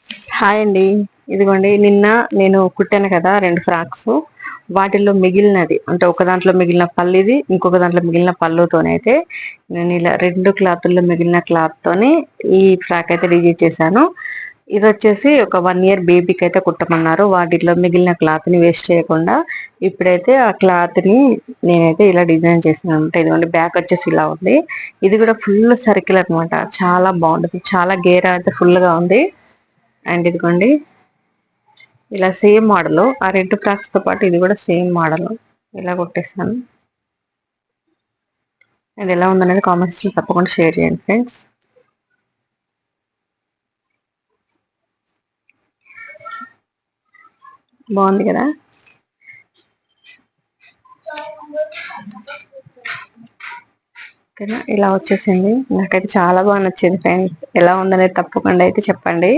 Hi అండి. ఇదిగోండి నిన్న నేను కుట్టాను కదా 2 ఫ్రాక్స్. వాటిల్లో మిగిలినది అంటే ఒక దాంట్లో మిగిలిన పల్లిది, ఇంకొక దాంట్లో మిగిలిన పళ్ళుతోనైతే నేను ఇలా 2 క్లాతుల్లో మిగిలిన క్లాత్‌తోని ఈ ఫ్రాక్ అయితే డిజైన్ చేశాను. ఇదొచ్చేసి ఒక 1 ఇయర్ బేబీకి అయితే కుట్టమన్నారు. వాటిలో మిగిలిన క్లాత్‌ని వేస్ట్ చేయకుండా ఇప్పుడైతే ఆ క్లాత్‌ని నేనైతే ఇలా డిజైన్ చేశాననమాట. ఇదిగోండి బ్యాక్ వచ్చేసి ఇలా ఉంది. ఇది కూడా ఫుల్ సర్కిల్ అనమాట. చాలా బాగుంటది. చాలా గేర అయితే ఫుల్‌గా ఉంది. అండ్ ఇదిగోండి ఇలా సేమ్ మోడల్ ఆ 2 ఫ్రాక్స్ తో పాటు ఇది కూడా సేమ్ మోడల్ ఇలా కొట్టేస్తాను. అండ్ ఎలా ఉందనేది కామెంట్స్ లో తప్పకుండా షేర్ చేయండి ఫ్రెండ్స్. బాగుంది కదా. ఓకేనా, ఇలా వచ్చేసింది. నాకైతే చాలా బాగా నచ్చింది ఫ్రెండ్స్. ఎలా ఉందనేది తప్పకుండా అయితే చెప్పండి.